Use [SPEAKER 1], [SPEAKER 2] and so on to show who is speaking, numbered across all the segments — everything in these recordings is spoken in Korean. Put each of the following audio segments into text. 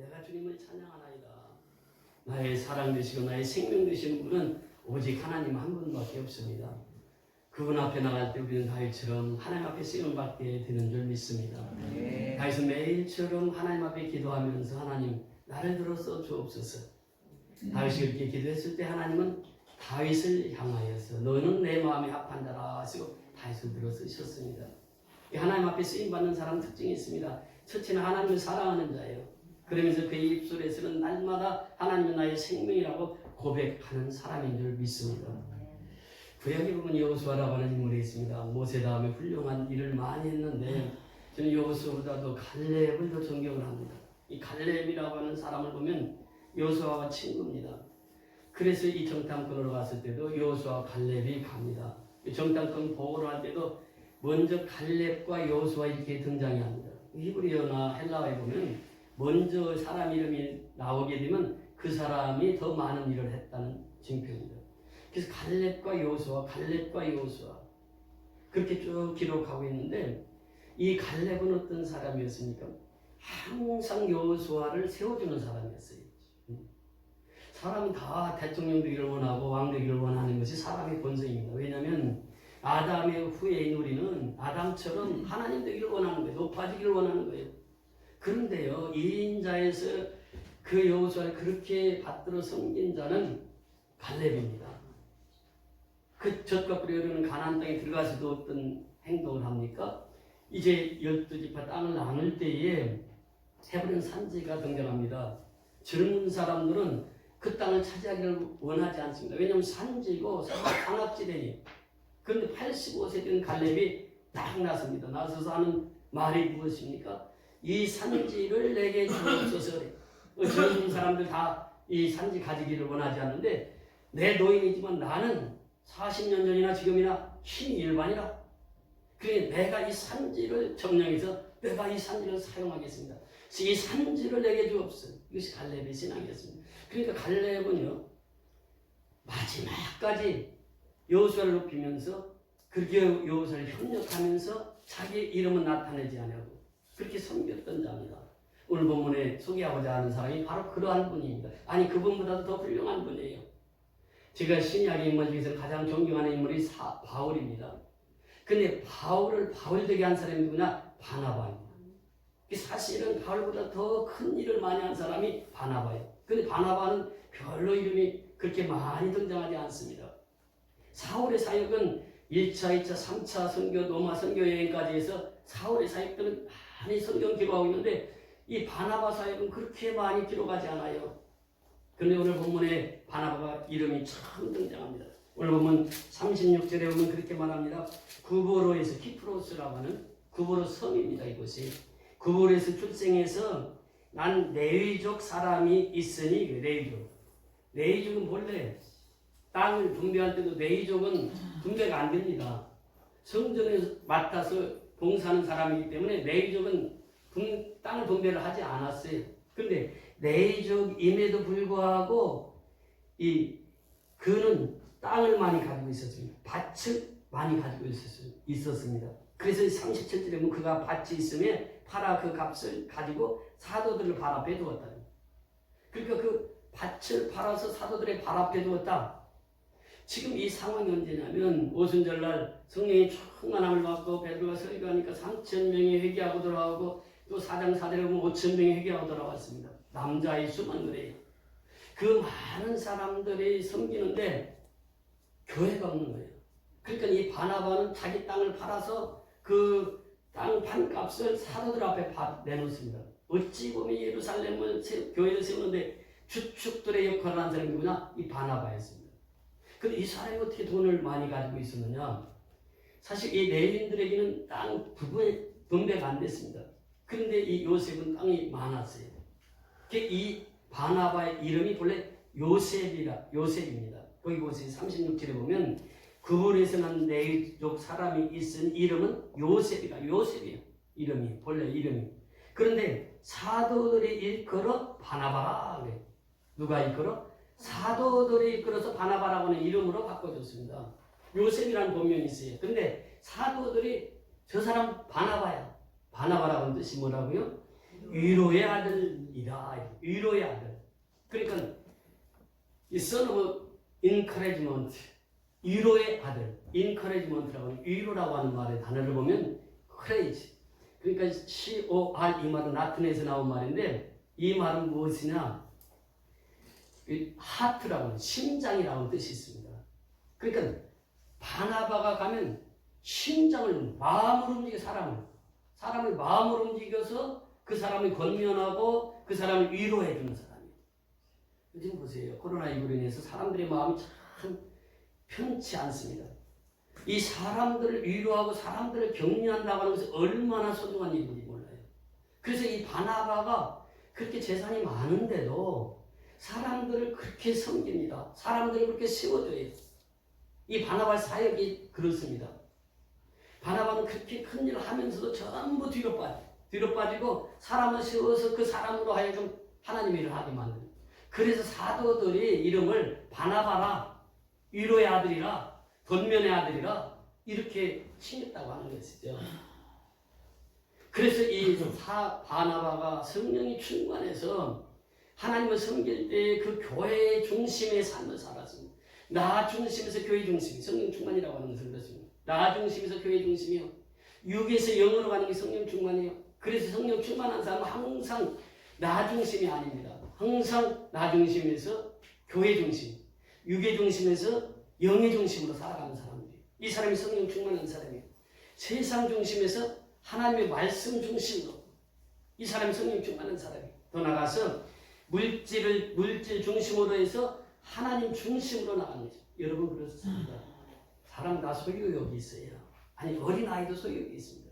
[SPEAKER 1] 내가 주님을 찬양하나이다. 나의 사랑 되시고 나의 생명 되시는 분은 오직 하나님 한 분밖에 없습니다. 그분 앞에 나갈 때 우리는 다윗처럼 하나님 앞에 쓰임을 받게 되는 줄 믿습니다. 네. 다윗은 매일처럼 하나님 앞에 기도하면서 하나님 나를 들어서 주옵소서. 다윗이 그렇게 기도했을 때 하나님은 다윗을 향하여서 너는 내 마음에 합한 자라 하시고 다윗을 들어서셨습니다. 하나님 앞에 쓰임받는 사람 특징이 있습니다. 첫째는 하나님을 사랑하는 자예요. 그러면서 그의 입술에서는 날마다 하나님은 나의 생명이라고 고백하는 사람인 줄 믿습니다. 구약에 보면 여호수아라고 하는 인물이 있습니다. 모세 다음에 훌륭한 일을 많이 했는데 저는 여호수아보다도 갈렙을 더 존경을 합니다. 이 갈렙이라고 하는 사람을 보면 여호수아와 친구입니다. 그래서 이 정탐꾼으로 갔을 때도 여호수아와 갈렙이 갑니다. 정탐꾼 보고를 할 때도 먼저 갈렙과 여호수아 이렇게 등장이 합니다. 히브리어나 헬라어에 보면 먼저 사람 이름이 나오게 되면 그 사람이 더 많은 일을 했다는 징표입니다. 그래서 갈렙과 여호수아, 갈렙과 여호수아 그렇게 쭉 기록하고 있는데 이 갈렙은 어떤 사람이었습니까? 항상 여호수아를 세워주는 사람이었어요. 사람은 다 대통령 되기를 원하고 왕 되기를 원하는 것이 사람의 본성입니다. 왜냐하면 아담의 후예인 우리는 아담처럼 하나님 되기를 원하는 거예요. 높아지기를 원하는 거예요. 그런데요, 2인자에서 그 여호수아를 그렇게 받들어 섬긴 자는 갈렙입니다. 그 젖과 꿀이 흐르는 가나안 땅에 들어가서도 어떤 행동을 합니까? 이제 12지파 땅을 나눌 때에 헤브론 산지가 등장합니다. 젊은 사람들은 그 땅을 차지하기를 원하지 않습니다. 왜냐하면 산지고 산악지대니. 그런데 85세 된 갈렙이 딱 나섭니다. 나서서 하는 말이 무엇입니까? 이 산지를 내게 주옵소서. 젊은 사람들 다 이 산지 가지기를 원하지 않는데 내 노인이지만 나는 40년 전이나 지금이나 힘이 일반이라. 그래 내가 이 산지를 점령해서 내가 이 산지를 사용하겠습니다. 그래서 이 산지를 내게 주옵소서. 이것이 갈렙의 신앙이었습니다. 그러니까 갈렙은요 마지막까지 여호수아를 높이면서 그렇게 여호수아를 협력하면서 자기 이름은 나타내지 않냐고 그렇게 섬겼던 자입니다. 오늘 본문에 소개하고자 하는 사람이 바로 그러한 분입니다. 아니 그분보다도 더 훌륭한 분이에요. 제가 신약의 인물 중에서 가장 존경하는 인물이 바울입니다. 근데 바울을 바울되게 한 사람이 누구냐? 바나바입니다. 사실은 바울보다 더 큰 일을 많이 한 사람이 바나바예요. 근데 바나바는 별로 이름이 그렇게 많이 등장하지 않습니다. 사울의 사역은 1차, 2차, 3차 선교, 로마 선교 여행까지 해서 사울의 사역들은 많이 성경 기록하고 있는데 이 바나바 사역은 그렇게 많이 기록하지 않아요. 그런데 오늘 본문에 바나바가 이름이 처음 등장합니다. 오늘 보면 36절에 보면 그렇게 말합니다. 구보로에서 키프로스라고 하는 구보로 섬입니다. 이곳이 구보로에서 출생해서 난 레위족 사람이 있으니 레위족은 본래 땅을 분배할 때도 레위족은 분배가 안 됩니다. 성전에 맡아서 봉사하는 사람이기 때문에 레위족은 땅을 분배를 하지 않았어요. 그런데 레위족임에도 불구하고 그는 땅을 많이 가지고 있었습니다. 밭을 많이 가지고 있었습니다. 그래서 37절에 보면 그가 밭이 있음에 팔아 그 값을 가지고 사도들을 발 앞에 두었다. 그러니까 그 밭을 팔아서 사도들의 발 앞에 두었다. 지금 이 상황이 언제냐면 오순절날 성령이 충만함을 받고 베드로가 설교하니까 3,000명이 회개하고 돌아오고 또 4장 4절에 보면 5,000명이 회개하고 돌아왔습니다. 남자의 수만 그래요. 그 많은 사람들이 섬기는데 교회가 없는 거예요. 그러니까 이 바나바는 자기 땅을 팔아서 그 땅 판값을 사도들 앞에 내놓습니다. 어찌 보면 예루살렘을 교회를 세우는데 주축들의 역할을 한 사람이 누구냐? 이 바나바였습니다. 그런데 이 사람이 어떻게 돈을 많이 가지고 있었느냐? 사실 이 레위인들에게는 땅 분배가 안 됐습니다. 그런데 이 요셉은 땅이 많았어요. 이 바나바의 이름이 본래 요셉입니다. 거기 보세요. 36절에 보면 구본에서 난 레위족 사람이 있은 이름은 요셉이에요. 이름이 본래 이름이. 그런데 사도들이 일컬어 바나바라 그래요. 누가 일컬어? 사도들이 이끌어서 바나바라고 하는 이름으로 바꿔줬습니다. 요셉이라는 본명이 있어요. 그런데 사도들이 저 사람 바나바야. 바나바라고 하는 뜻이 뭐라고요? 위로의 아들이다. 위로의 아들. 그러니까 이 son of encouragement, 위로의 아들. encouragement라고 하는 위로라고 하는 말의 단어를 보면 courage. 그러니까 C-O-R 이 말은 라틴에서 나온 말인데 이 말은 무엇이냐? 하트라고 하는 심장이라고 하는 뜻이 있습니다. 그러니까 바나바가 가면 심장을 마음으로 움직여 사람을 마음으로 움직여서 그 사람을 권면하고 그 사람을 위로해 주는 사람이에요. 요즘 보세요. 코로나19로 인해서 사람들의 마음이 참 편치 않습니다. 이 사람들을 위로하고 사람들을 격려한다고 하는 것이 얼마나 소중한 일인지 몰라요. 그래서 이 바나바가 그렇게 재산이 많은데도 사람들을 그렇게 섬깁니다. 사람들을 그렇게 세워줘요. 이 바나바 사역이 그렇습니다. 바나바는 그렇게 큰 일을 하면서도 전부 뒤로 빠지고 사람을 세워서 그 사람으로 하여금 하나님의 일을 하게 만듭니다. 그래서 사도들이 이름을 바나바라, 위로의 아들이라, 권면의 아들이라 이렇게 칭했다고 하는 것이죠. 그래서 이 바나바가 성령이 충만해서 하나님을 섬길 때 그 교회의 중심의 삶을 살았습니다. 나 중심에서 교회 중심, 성령 충만이라고 하는 것을 그렇습니다. 나 중심에서 교회 중심이요. 육에서 영으로 가는 게 성령 충만이요. 그래서 성령 충만한 사람은 항상 나 중심이 아닙니다. 항상 나 중심에서 교회 중심, 육의 중심에서 영의 중심으로 살아가는 사람들이에요. 이 사람이 성령 충만한 사람이에요. 세상 중심에서 하나님의 말씀 중심으로 이 사람이 성령 충만한 사람이에요. 더 나가서 물질 중심으로 해서 하나님 중심으로 나가는 거죠. 여러분 그렇습니다. 사람 다 소유욕이 있어요. 아니 어린아이도 소유욕이 있습니다.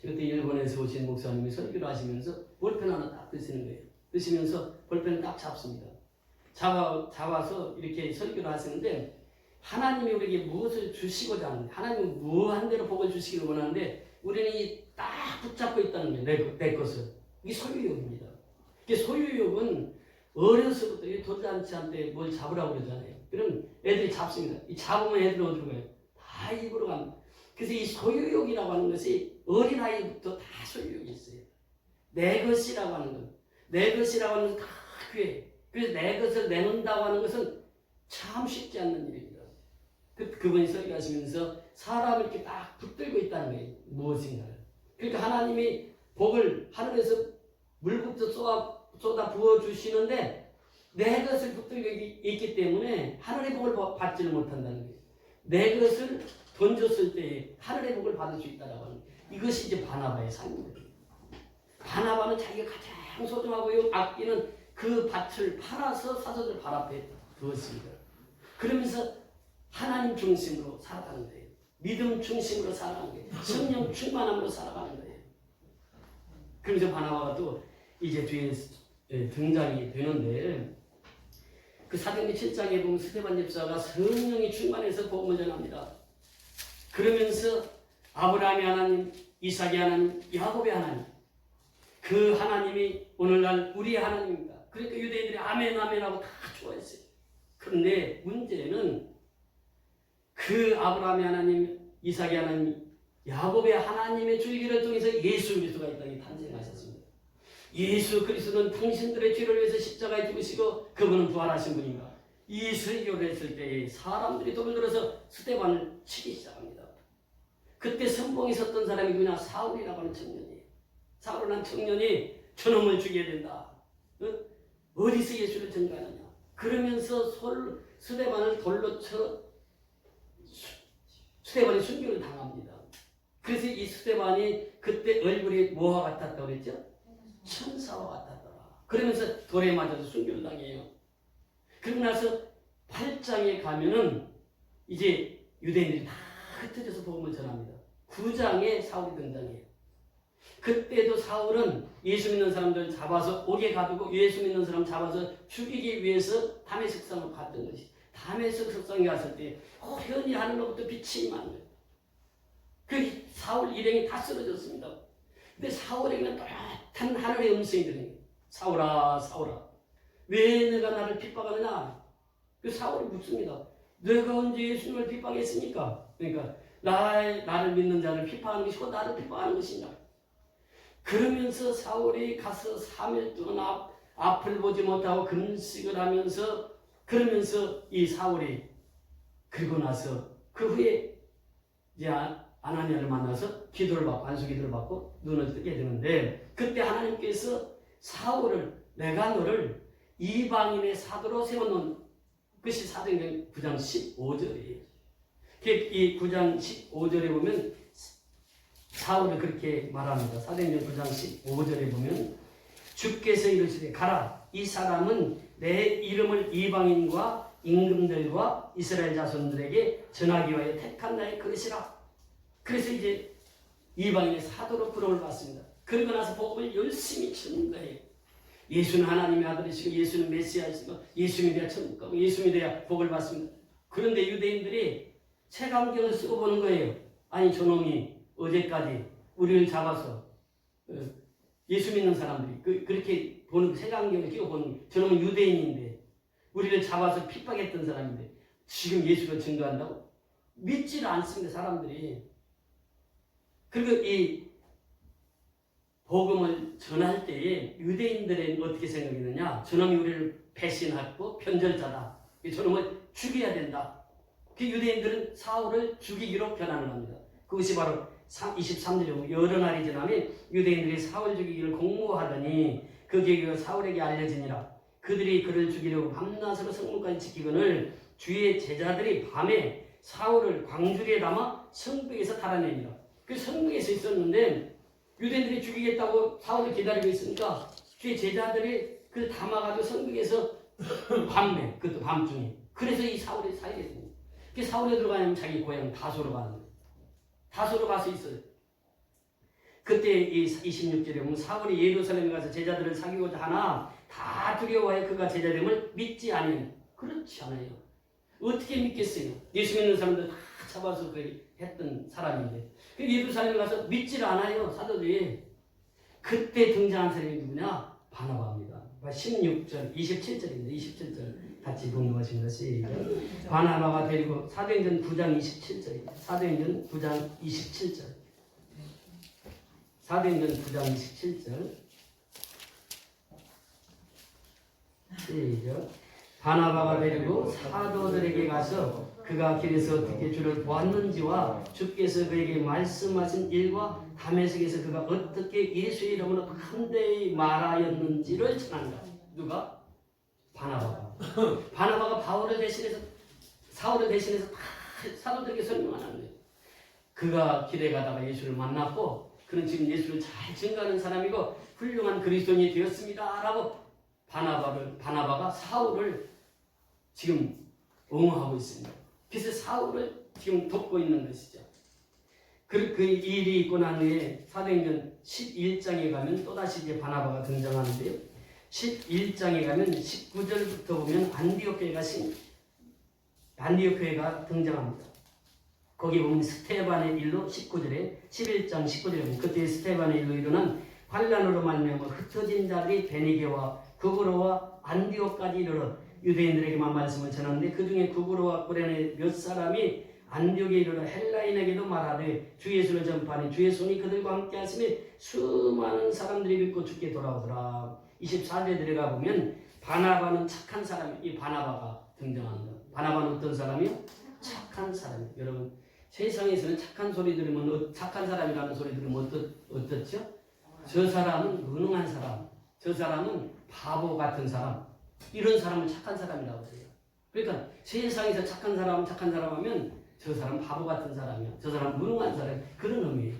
[SPEAKER 1] 그때 일본에서 오신 목사님이 설교를 하시면서 볼펜 하나 딱 드시는 거예요. 드시면서 볼펜을 딱 잡습니다. 잡아서 이렇게 설교를 하시는데 하나님이 우리에게 무엇을 주시고자 하는데 하나님은 무한 대로 복을 주시기를 원하는데 우리는 이 딱 붙잡고 있다는 거예요. 내 것을. 이게 소유욕입니다. 이게 소유욕은 어려서부터 돌잔치한테 뭘 잡으라고 그러잖아요. 그럼 애들이 잡습니다. 이 잡으면 애들이 어디로 가요? 다 입으로 갑니다. 그래서 이 소유욕이라고 하는 것이 어린아이부터 다 소유욕이 있어요. 내 것이라고 하는 것. 내 것이라고 하는 것은 다 귀해. 그래서 내 것을 내놓는다고 하는 것은 참 쉽지 않는 일입니다. 그분이 설교하시면서 사람을 이렇게 딱 붙들고 있다는 거예요. 무엇인가를. 그러니까 하나님이 복을 하늘에서 물부터 쏟아 부어주시는데 내 것을 붙들고 있기 때문에 하늘의 복을 받지는 못한다는 거예요. 내 것을 던졌을 때 하늘의 복을 받을 수 있다는 거예요. 이것이 이제 바나바의 삶입니다. 바나바는 자기가 가장 소중하고 아끼는 그 밭을 팔아서 사도들 발 앞에 두었습니다. 그러면서 하나님 중심으로 살아가는 거예요. 믿음 중심으로 살아가는 거예요. 성령 충만함으로 살아가는 거예요. 그러면서 바나바가 또 이제 뒤에 등장이 되는데 그 사도행전 7장에 보면 스데반 집사가 성령이 충만해서 복음을 전합니다. 그러면서 아브라함의 하나님, 이삭의 하나님, 야곱의 하나님 그 하나님이 오늘날 우리의 하나님입니다. 그러니까 유대인들이 아멘 아멘하고 다 좋아했어요. 그런데 문제는 그 아브라함의 하나님, 이삭의 하나님, 야곱의 하나님의 줄기를 통해서 예수 그리스도가 이 땅에 탄생하셨습니다. 예수 그리스도는 당신들의 죄를 위해서 십자가에 죽으시고 그분은 부활하신 분인가. 이 설교를 했을 때 사람들이 돌을 들어서 스데반을 치기 시작합니다. 그때 선봉에 섰던 사람이 누구냐? 사울이라고 하는 청년이에요. 사울이라는 청년이 저놈을 죽여야 된다. 어디서 예수를 전가하느냐. 그러면서 스데반을 돌로 쳐 스데반이 순교를 당합니다. 그래서 이 스데반이 그때 얼굴이 뭐와 같았다고 그랬죠? 천사와 같았더라. 그러면서 돌에 맞아서 순교를 당해요. 그러고 나서 8장에 가면은 이제 유대인들이 다 흩어져서 복음을 전합니다. 9장에 사울이 등장해요. 그때도 사울은 예수 믿는 사람들 잡아서 옥에 가두고 예수 믿는 사람 잡아서 죽이기 위해서 다메섹 성으로 갔던 것이. 다메섹 성에 갔을 때 현이 하늘로부터 빛이 임하는 거예요. 그 사울 일행이 다 쓰러졌습니다. 근데 사울에게는 또렷한 하늘의 음성이 들려요. 사울아 사울아 왜 내가 나를 핍박하느냐. 그 사울이 묻습니다. 내가 언제 예수님을 핍박했습니까? 그러니까 나를 믿는 자를 핍박하는 것이고 나를 핍박하는 것이냐. 그러면서 사울이 가서 3일 동안 앞을 보지 못하고 금식을 하면서 그러면서 이 사울이 그리고 나서 그 후에 이제 아나니아를 만나서 기도를 받고 안수 기도를 받고 눈을 뜨게 되는데 그때 하나님께서 사울을 내가 너를 이방인의 사도로 세워놓은 것이 사도행전 9장 15절이에요. 이 9장 15절에 보면 사울을 그렇게 말합니다. 사도행전 9장 15절에 보면 주께서 이르시되 가라 이 사람은 내 이름을 이방인과 임금들과 이스라엘 자손들에게 전하기 위하여 택한 나의 그릇이라. 그래서 이제 이방인의 사도로 부름을 받습니다. 그러고 나서 복음을 열심히 전는 거예요. 예수는 하나님의 아들이시고 예수는 메시아이시고 예수 믿어야 천국 가고 예수 믿어야 복을 받습니다. 그런데 유대인들이 색안경을 쓰고 보는 거예요. 아니 저놈이 어제까지 우리를 잡아서 예수 믿는 사람들이 그렇게 보는 색안경을 끼고 보는 저놈은 유대인인데 우리를 잡아서 핍박했던 사람인데 지금 예수를 증거한다고? 믿지를 않습니다. 사람들이. 그리고 이 복음을 전할 때에 유대인들은 어떻게 생각했느냐? 저놈이 우리를 배신하고 변절자다. 저놈을 죽여야 된다. 그 유대인들은 사울을 죽이기로 변환을 합니다. 그것이 바로 23절에 여러 날이 지나면 유대인들이 사울 죽이기를 공모하더니 그 계기가 사울에게 알려지니라. 그들이 그를 죽이려고 밤낮으로 성문까지 지키거늘 주의 제자들이 밤에 사울을 광주리에 담아 성벽에서 달아내니라. 그 성벽에서 있었는데 유대인들이 죽이겠다고 사울을 기다리고 있으니까 주의 제자들이 그를 담아가지고 성벽에서 밤에 그것도 밤중에 그래서 이 사울이 살게 됩니다. 그 사울에 들어가냐면 자기 고향 다소로 가는 거예요. 다소로 가서 있어요. 그때 이 26절에 보면 사울이 예루살렘에 가서 제자들을 사귀고자 하나 다 두려워하여 그가 제자됨을 믿지 아니하니. 그렇지 않아요. 어떻게 믿겠어요? 예수 믿는 사람들 다 잡아서 했던 사람인데 그 예루살렘에 가서 믿지를 않아요. 사도들이. 그때 등장한 사람이 누구냐? 바나바입니다. 16절, 27절입니다. 27절 같이 공부하신 것이 바나바가 데리고 사도행전 9장 27절입니다. 사도행전 9장 27절. 사도행전 9장 27절. 시작. 바나바가 데리고 사도들에게 가서 그가 길에서 어떻게 주를 보았는지와 주께서 그에게 말씀하신 일과 다메섹에서 그가 어떻게 예수의 이름으로 한대히 말하였는지를 전한다. 누가? 바나바가. 바나바가 바울을 대신해서 사울을 대신해서 다 사도들에게 설명하는 거예요. 그가 길에 가다가 예수를 만났고 그는 지금 예수를 잘 증거하는 사람이고 훌륭한 그리스도인이 되었습니다. 라고 바나바가 사울을 지금 옹호하고 있습니다. 그래서 사울을 지금 돕고 있는 것이죠. 그 일이 있고 난 후에 사도행전 11장에 가면 또다시 이제 바나바가 등장하는데요. 11장에 가면 19절부터 보면 안디옥 교회가 등장합니다. 거기 보면 스테반의 일로 19절에 11장 19절에 보면 그때 스테반의 일로 일어난 환난으로 말미암아 흩어진 자들이 베니게와 구브로와 안디옥까지 이르러 유대인들에게만 말씀을 전하는데 그 중에 구브로와 구레네 몇 사람이 안디옥에 이르러 헬라인에게도 말하되 주 예수를 전파하니 주의 손이 그들과 함께 하심에 수많은 사람들이 믿고 주께 돌아오더라. 24절에 들어가 보면 바나바는 착한 사람이 이 바나바가 등장합니다. 바나바는 어떤 사람이요? 착한 사람. 여러분 세상에서는 착한 소리 들으면 착한 사람이라는 소리 들으면 어떻죠? 저 사람은 무능한 사람, 저 사람은 바보 같은 사람, 이런 사람을 착한 사람이라고 해요. 그러니까 세상에서 착한 사람 하면 저 사람 바보 같은 사람이야, 저 사람 무능한 사람, 그런 의미예요.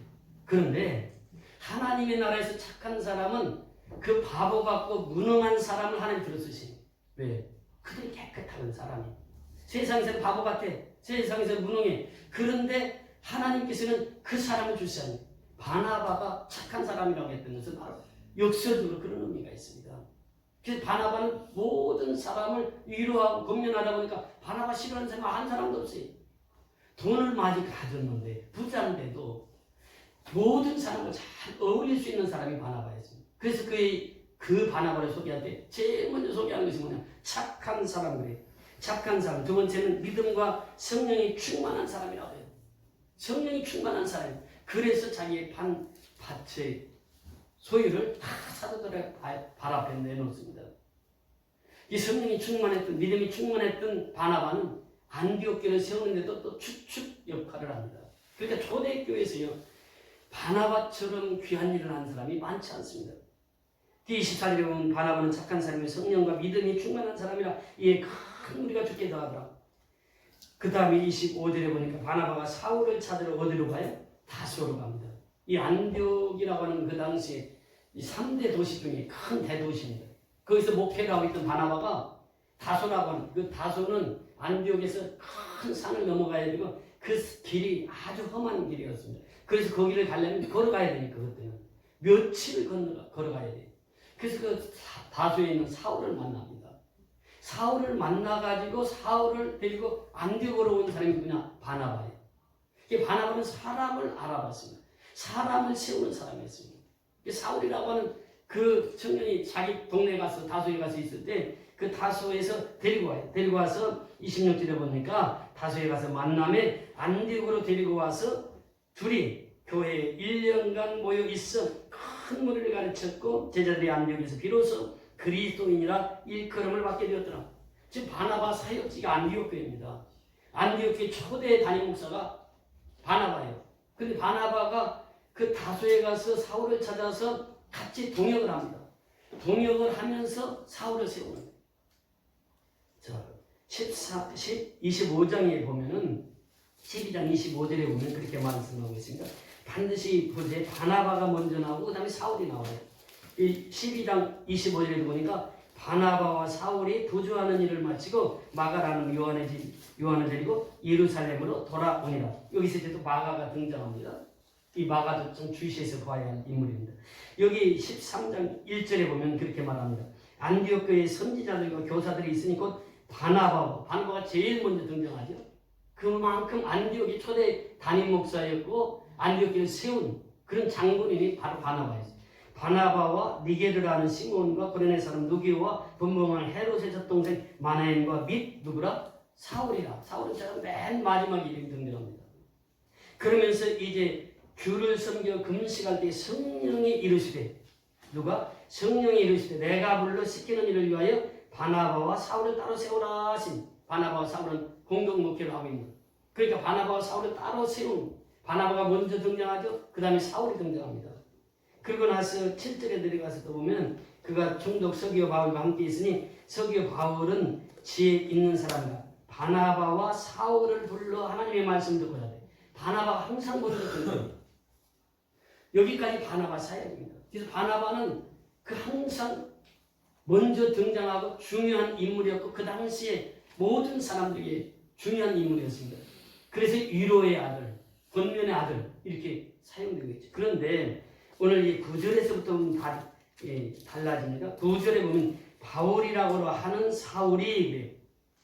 [SPEAKER 1] 그런데 하나님의 나라에서 착한 사람은 그 바보 같고 무능한 사람을 하나님 들어쓰시니. 왜? 그들이 깨끗한 사람이. 세상에서 바보 같아, 세상에서 무능해. 그런데 하나님께서는 그 사람을 주시하니. 바나바가 착한 사람이라고 했던 것은 바로 역설적으로 그런 의미가 있습니다. 그래서 바나바는 모든 사람을 위로하고 권면하다 보니까 바나바 싫어하는 사람 한 사람도 없어요. 돈을 많이 가졌는데 부자인데도 모든 사람과 잘 어울릴 수 있는 사람이 바나바였습니다. 그래서 그 바나바를 소개할 때 제일 먼저 소개하는 것이 뭐냐? 착한 사람들이에요. 착한 사람. 두 번째는 믿음과 성령이 충만한 사람이라고 해요. 성령이 충만한 사람. 그래서 자기의 밭에 소유를 다 사도들의 발 앞에 내놓습니다. 이 성령이 충만했던, 믿음이 충만했던 바나바는 안디옥교를 세우는데도 또 축축 역할을 합니다. 그러니까 초대교회에서요, 바나바처럼 귀한 일을 한 사람이 많지 않습니다. 뒤24절에 보면 바나바는 착한 사람이 성령과 믿음이 충만한 사람이라 이에 큰 무리가 죽게 더하더라. 그 다음에 25절에 보니까 바나바가 사울을 찾으러 어디로 가요? 다소로 갑니다. 이 안디옥이라고 하는 그 당시에 이 3대 도시 중에 큰 대도시입니다. 거기서 목회를 하고 있던 바나바가 다소라고 하는, 그 다소는 안디옥에서 큰 산을 넘어가야 되고 그 길이 아주 험한 길이었습니다. 그래서 거기를 가려면 걸어가야 되니까 그때는 며칠을 걸어가야 돼요. 그래서 그 다소에 있는 사울을 만납니다. 사울을 만나가지고 사울을 데리고 안디옥으로 온 사람이 누구냐? 바나바예요. 이 바나바는 사람을 알아봤습니다. 사람을 세우는 사람이었습니다. 사울이라고 하는 그 청년이 자기 동네에 가서 다소에 가서 있을 때 그 다소에서 데리고 와요. 데리고 와서 26절에 보니까 다소에 가서 만남에 안디옥으로 데리고 와서 둘이 교회에 1년간 모여 있어 큰 무리를 가르쳤고 제자들이 안디옥에서 비로소 그리스도인이라 일컬음을 받게 되었더라. 지금 바나바 사역지가 안디옥 교회입니다. 안디옥 교회 초대 담임 목사가 바나바예요. 근데 바나바가 그 다소에 가서 사울을 찾아서 같이 동역을 합니다. 동역을 하면서 사울을 세우는 거예요. 자, 25장에 보면은 12장 25절에 보면 그렇게 말씀하고 있습니다. 반드시 보세요. 바나바가 먼저 나오고 그 다음에 사울이 나와요. 이 12장 25절에 보니까 바나바와 사울이 도주하는 일을 마치고 마가라는 요한을 데리고 예루살렘으로 돌아오니라. 여기서 이제 또 마가가 등장합니다. 이 마가도 좀 주시해서 봐야 할 인물입니다. 여기 13장 1절에 보면 그렇게 말합니다. 안디옥 교회에 선지자들과 교사들이 있으니 곧 바나바가 제일 먼저 등장하죠. 그만큼 안디옥이 초대 담임 목사였고 안디옥 교회를 세운 그런 장본인이 바로 바나바였어요. 바나바와 니게르라는 시몬과 고레네 사람 누기오와 분봉한 헤롯의 젖동생 마나엔과 및 누구라? 사울이라. 사울은 제가 맨 마지막 이름이 등장합니다. 그러면서 이제 주를 섬겨 금식할 때 성령이 이르시되 누가? 성령이 이르시되 내가 불러 시키는 일을 위하여 바나바와 사울을 따로 세우라 하신. 바나바와 사울은 공동 목회를 하고 있는. 그러니까 바나바와 사울을 따로 세운. 바나바가 먼저 등장하죠. 그 다음에 사울이 등장합니다. 그리고 나서 7절에 들어가서 또 보면 그가 총독 서기오 바울과 함께 있으니 서기오 바울은 지혜 있는 사람이다. 바나바와 사울을 불러 하나님의 말씀 듣고자 돼. 바나바가 항상 먼저 등장합니다. 여기까지 바나바 사역입니다. 그래서 바나바는 그 항상 먼저 등장하고 중요한 인물이었고 그 당시에 모든 사람들에게 중요한 인물이었습니다. 그래서 위로의 아들, 권면의 아들 이렇게 사용되고 있죠. 그런데 오늘 이 9절에서부터 달라집니다. 9절에 보면 바울이라고 하는 사울이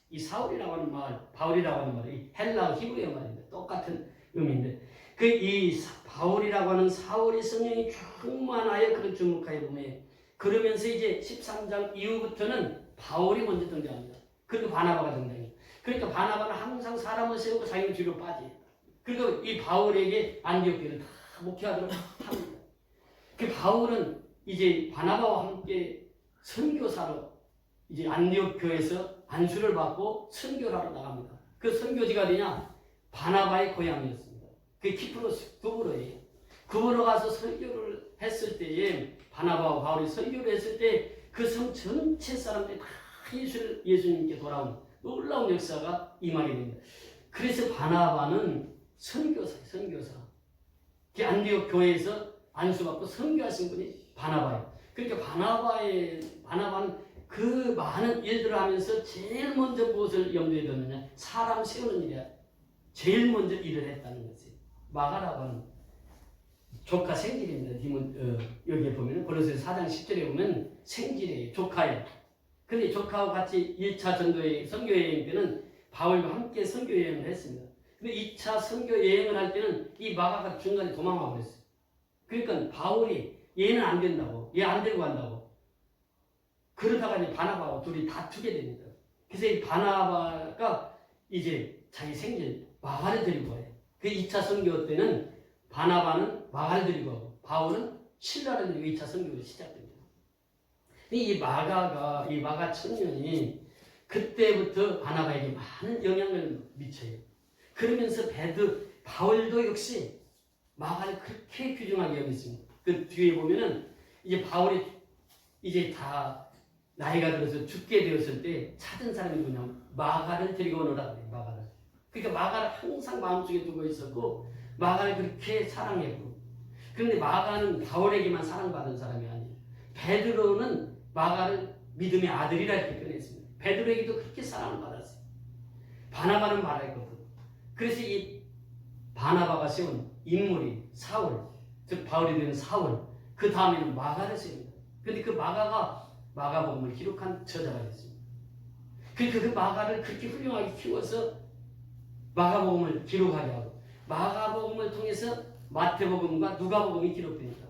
[SPEAKER 1] 이 사울이라고 하는 말, 바울이라고 하는 말이 헬라 히브리어 말입니다. 똑같은 의미인데 이 바울이라고 하는 사울이 성령이 충만하여 그를 주목하여 보면 그러면서 이제 13장 이후부터는 바울이 먼저 등장합니다. 그리고 바나바가 등장해요. 그러니까 바나바는 항상 사람을 세우고 자기는 뒤로 빠져요. 그리고 이 바울에게 안디옥 교회를 다 목회하도록 합니다. 그 바울은 이제 바나바와 함께 선교사로 이제 안디옥 교회에서 안수를 받고 선교를 하러 나갑니다. 그 선교지가 어디냐? 바나바의 고향이었습니다. 그게 키프로스 구브로예요. 구브로 가서 선교를 했을 때에 바나바와 바울이 선교를 했을 때 그 성 전체 사람들이 다 예수님께 돌아온 놀라운 역사가 임하게 됩니다. 그래서 바나바는 선교사예요. 선교사. 그 안디옥 교회에서 안수받고 선교하신 분이 바나바예요. 그러니까 바나바는 그 많은 일들을 하면서 제일 먼저 무엇을 염두에 뒀느냐? 사람 세우는 일이야. 제일 먼저 일을 했다는 거지. 마가라고 하는 조카 생질입니다. 여기에 보면 고린도서 4장 10절에 보면 생질이에요. 조카예요. 근데 조카와 같이 1차 전도의 선교 여행 때는 바울과 함께 선교 여행을 했습니다. 근데 2차 선교 여행을 할 때는 이 마가가 중간에 도망가 버렸어요. 그러니까 바울이 얘는 안 된다고, 얘 안 데리고 간다고. 그러다가 이제 바나바와 둘이 다투게 됩니다. 그래서 이 바나바가 이제 자기 생질 마가를 데리고 와요. 그 2차 선교 때는 바나바는 마가를 데리고 가고 바울은 신라는 2차 선교가 시작됩니다. 이 마가 청년이 그때부터 바나바에게 많은 영향을 미쳐요. 그러면서 바울도 역시 마가를 그렇게 귀중하게 여겼습니다. 그 뒤에 보면은 이제 바울이 이제 다 나이가 들어서 죽게 되었을 때 찾은 사람이 누구냐면 마가를 데리고 오너라 그래요. 마가를. 그러니까 마가를 항상 마음속에 두고 있었고 마가를 그렇게 사랑했고, 그런데 마가는 바울에게만 사랑받은 사람이 아니에요. 베드로는 마가를 믿음의 아들이라 이렇게 표현했습니다. 베드로에게도 그렇게 사랑을 받았어요. 바나바는 말했거든. 그래서 이 바나바가 세운 인물이 사울, 즉 바울이 되는 사울, 그 다음에는 마가를 세웁니다. 그런데 그 마가가 마가복음을 기록한 저자가 됐습니다. 그러니까 그 마가를 그렇게 훌륭하게 키워서 마가복음을 기록하게 하고, 마가복음을 통해서 마태복음과 누가복음이 기록됩니다.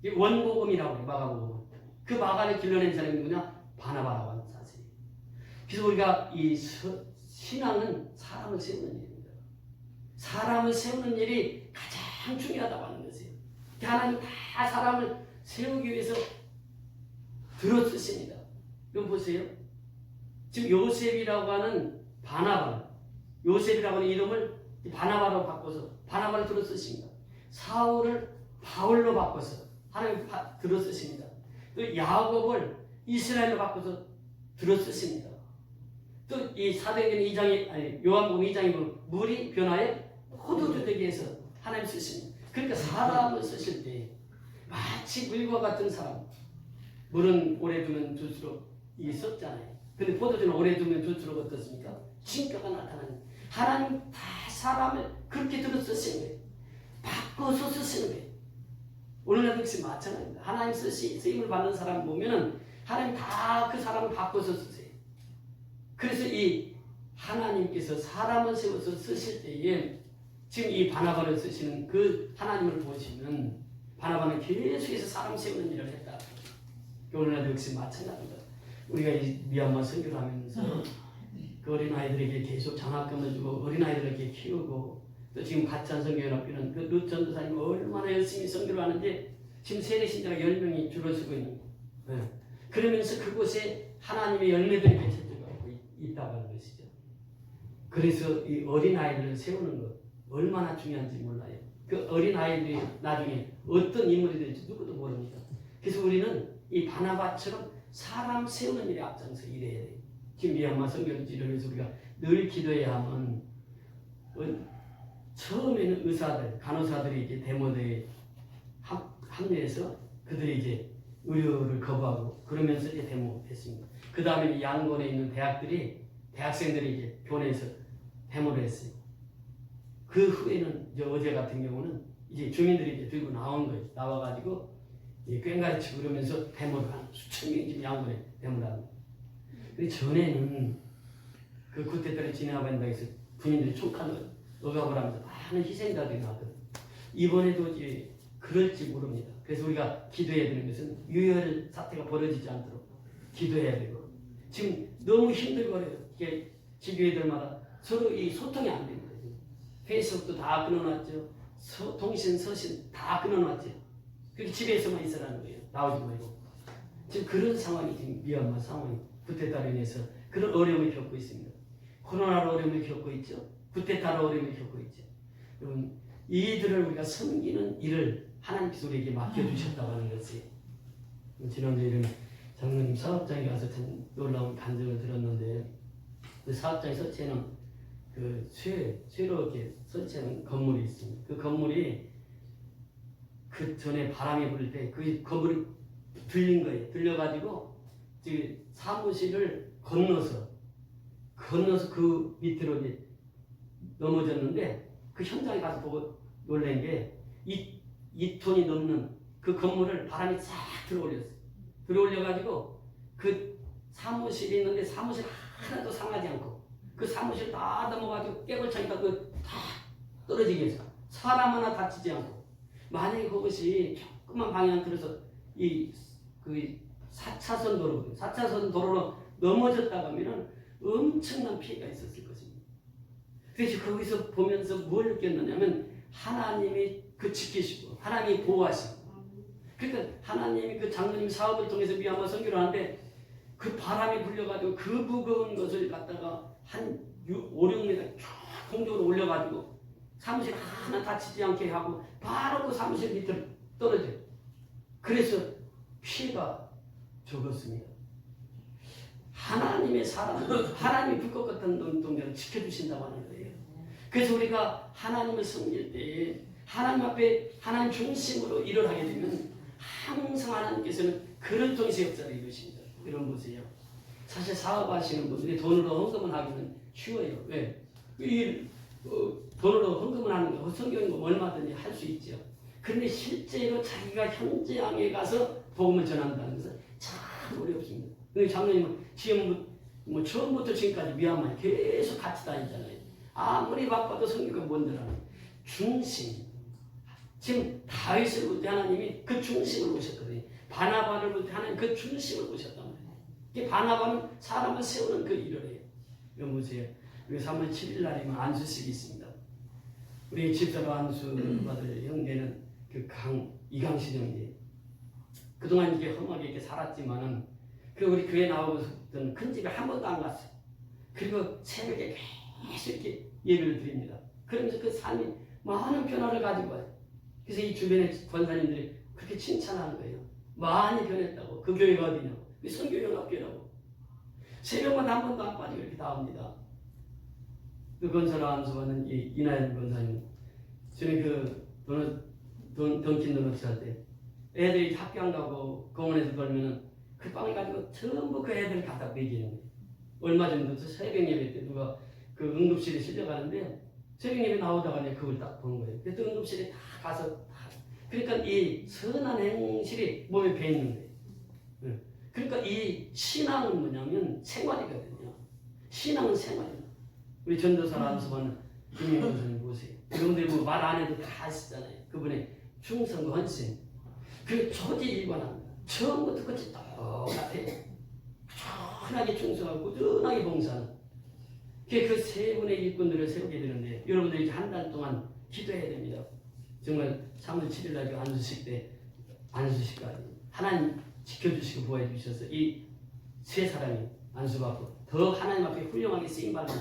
[SPEAKER 1] 이 원복음이라고 해요. 마가복음은. 그 마가를 길러낸 사람이 누구냐? 바나바라고 하는 사실이에요. 그래서 우리가 이 신앙은 사람을 세우는 일입니다. 사람을 세우는 일이 가장 중요하다고 하는 것이에요. 하나님 다 사람을 세우기 위해서 들어쓰십니다. 이거 보세요. 지금 요셉이라고 하는 요셉이라고 하는 이름을 바나바로 바꿔서 바나바를 들어쓰십니다. 사울을 바울로 바꿔서 하나님 들어쓰십니다. 또 야곱을 이스라엘로 바꿔서 들어쓰십니다. 또 이 사도행전 2장에 요한복음 2장에 보면 물이 변화해 포도주 되게 해서 하나님 쓰십니다. 그러니까 사람을 쓰실 때 마치 물과 같은 사람, 물은 오래 두면 둘수록 이게 썩잖아요. 근데 포도주는 오래 두면 둘수록 어떻습니까? 진가가 나타나는. 하나님 다 사람을 그렇게 들어 쓰시는 거예요. 바꿔서 쓰시는 거예요. 오늘날 역시 마찬가지입니다. 하나님 쓰임을 받는 사람 보면은 하나님 다 그 사람을 바꿔서 쓰세요. 그래서 이 하나님께서 사람을 세워서 쓰실 때에 지금 이 바나바를 쓰시는 그 하나님을 보시면 바나바는 계속해서 사람 세우는 일을 했다. 오늘날 역시 마찬가지입니다. 우리가 이 미얀마 선교를 하면서 그 어린아이들에게 계속 장학금을 주고 어린아이들에게 키우고, 또 지금 가찬 선교연합회는 그 루 전도사님 얼마나 열심히 선교를 하는데 지금 세례신자가 10명이 줄어서고 있는 거예요. 네. 그러면서 그곳에 하나님의 열매들이 맺혀들어가고 있다고 하는 것이죠. 그래서 이 어린아이들을 세우는 것 얼마나 중요한지 몰라요. 그 어린아이들이 나중에 어떤 인물이 될지 누구도 모릅니다. 그래서 우리는 이 바나바처럼 사람 세우는 일에 앞장서 일해야 돼요. 지금 미얀마 선교를 위해서 우리가 늘 기도해야 하면, 처음에는 의사들, 간호사들이 이제 데모대에 합류해서 그들이 이제 의료를 거부하고 그러면서 이제 데모했습니다. 그 다음에 양곤에 있는 대학생들이 이제 교내에서 데모를 했어요. 그 후에는 이제 어제 같은 경우는 이제 주민들이 이제 들고 나온 거예요. 나와가지고 꽹과리 치고 그러면서 데모를 한 수천 명이 지금 양곤에 데모를 합니다. 그 전에는 그 쿠데타를 진행하고 해서 군인들이 총칼로 억압을 하면서 많은 희생자들이 나왔거든요. 이번에도 이제 그럴지 모릅니다. 그래서 우리가 기도해야 되는 것은 유혈 사태가 벌어지지 않도록 기도해야 되고, 지금 너무 힘들거려요. 이게 지교회들마다 서로 이 소통이 안 됩니다. 페이스북도 다 끊어놨죠. 통신, 서신 다 끊어놨죠. 그렇게 집에서만 있으라는 거예요. 나오지 말고. 지금 그런 상황이 지금 미얀마 상황이 쿠데타로 인해서 그런 어려움을 겪고 있습니다. 코로나로 어려움을 겪고 있죠. 쿠데타로 어려움을 겪고 있죠. 여러분, 이들을 우리가 섬기는 일을 하나님께서 우리에게 맡겨주셨다고 하는 것이, 지난주에는 장로님 사업장에 가서 참 놀라운 간증을 들었는데, 그 사업장에 설치해놓은 그 쇠로 이렇게 설치해놓은 건물이 있습니다. 그 건물이 그 전에 바람이 불 때 그 건물이 들린 거예요. 들려가지고 사무실을 건너서 그 밑으로 이제 넘어졌는데, 그 현장에 가서 보고 놀란 게 2톤이 넘는 그 건물을 바람이 싹 들어올렸어요. 들어올려가지고 그 사무실이 있는데 사무실 하나도 상하지 않고 그 사무실 다 넘어가지고 깨골 차니까 그 다 떨어지게 해서 사람 하나 다치지 않고, 만약에 그것이 조금만 방향 틀어서 그 4차선 도로로 넘어졌다고 하면은 엄청난 피해가 있었을 것입니다. 그래서 거기서 보면서 뭘 느꼈느냐면 하나님이 그 지키시고 하나님이 보호하시고, 그러니까 하나님이 그 장로님 사업을 통해서 미얀마 선교를 하는데 그 바람이 불려가지고 그 무거운 것을 갖다가 한 5, 6m 쭉 공중으로 올려가지고 사무실 하나 다치지 않게 하고 바로 그 사무실 밑으로 떨어져요. 그래서 피해가 적었습니다. 하나님의 사람, 하나님이 불꽃 같은 눈동자를 지켜주신다고 하는 거예요. 그래서 우리가 하나님을 섬길 때 하나님 앞에 하나님 중심으로 일을 하게 되면 항상 하나님께서는 그런 통치 역사를 이루십니다. 이런 보세요. 사실 사업하시는 분들이 돈으로 헌금을 하기는 쉬워요. 왜? 돈으로 헌금을 하는 거, 성경인 거 얼마든지 할 수 있죠. 그런데 실제로 자기가 현장에 가서 복음을 전한다는 것은 참 어렵습니다. 근데 장로님은 지금 뭐 처음부터 지금까지 미얀마에 계속 같이 다니잖아요. 아무리 바빠도 성경가 뭔지라는 중심. 지금 다윗을 볼 때 하나님이 그 중심을 보셨거든요. 바나바를 볼 때 하나님 그 중심을 보셨단 말이에요. 바나바는 사람을 세우는 그 일을 해요. 이거 보세요. 우리 3월 7일 날이면 안수식이 있습니다. 우리 집사로 안수 받을 형제는 그 이강신 형제. 그동안 이렇게 험하게 이렇게 살았지만은 그 우리 교회 나오던 큰 집에 한 번도 안 갔어요. 그리고 새벽에 계속 이렇게 예배를 드립니다. 그러면서 그 삶이 많은 변화를 가지고 와요. 그래서 이 주변의 권사님들이 그렇게 칭찬하는 거예요. 많이 변했다고. 그 교회가 어디냐고. 그 선교연합교회라고. 새벽마다 한 번도 안 빠지고 이렇게 나옵니다. 그 건설을 안수받는 이나연 권사님. 저는 그 던킨 도너츠 할 때 애들이 학교 안 가고 공원에서 놀면은 그 빵을 가지고 전부 그 애들 갖다 먹이는 거예요. 얼마 전부터 새벽 예배 때 누가 그 응급실에 실려가는데 새벽 예배 나오다가 그걸 딱 보는 거예요. 그래서 응급실에 다 가서 그러니까 이 선한 행실이 몸에 배 있는 거예요. 그러니까 이 신앙은 뭐냐면 생활이거든요. 신앙은 생활이에요. 우리 전도사로 안수받는 김영호 선생님 보세요. 여러분들이 뭐 말 안 해도 다 아시잖아요. 그분의 충성과 헌신. 그 조지일관합니다. 처음부터 끝이 똑같아요. 꾸준하게 충성하고 꾸준하게 봉사하는. 그 세 분의 일꾼들을 세우게 되는데 여러분들이 한 달 동안 기도해야 됩니다. 정말 3월 7일 날 그 안수식까지 하나님 지켜주시고 보호해 주셔서 이 세 사람이 안수받고 더 하나님 앞에 훌륭하게 쓰임받는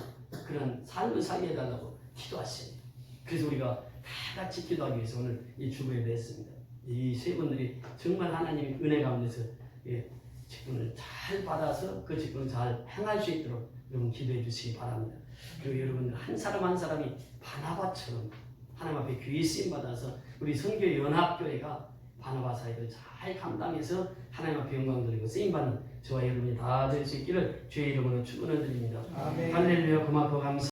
[SPEAKER 1] 그런 삶을 살게 해달라고 기도하시네요. 그래서 우리가 다 같이 기도하기 위해서 오늘 이 주부에 냈습니다. 이 세 분들이 정말 하나님의 은혜 가운데서 직분을 잘 받아서 그 직분을 잘 행할 수 있도록 여러분 기도해 주시기 바랍니다. 그리고 여러분들 한 사람 한 사람이 바나바처럼 하나님 앞에 귀히 쓰임받아서 우리 선교연합교회가 바나바 사역을 잘 감당해서 하나님 앞에 영광 드리고 쓰임받는 저와 여러분이 다 될 수 있기를 주의 이름으로 축원을 드립니다. 아멘. 할렐루야. 고맙고 감사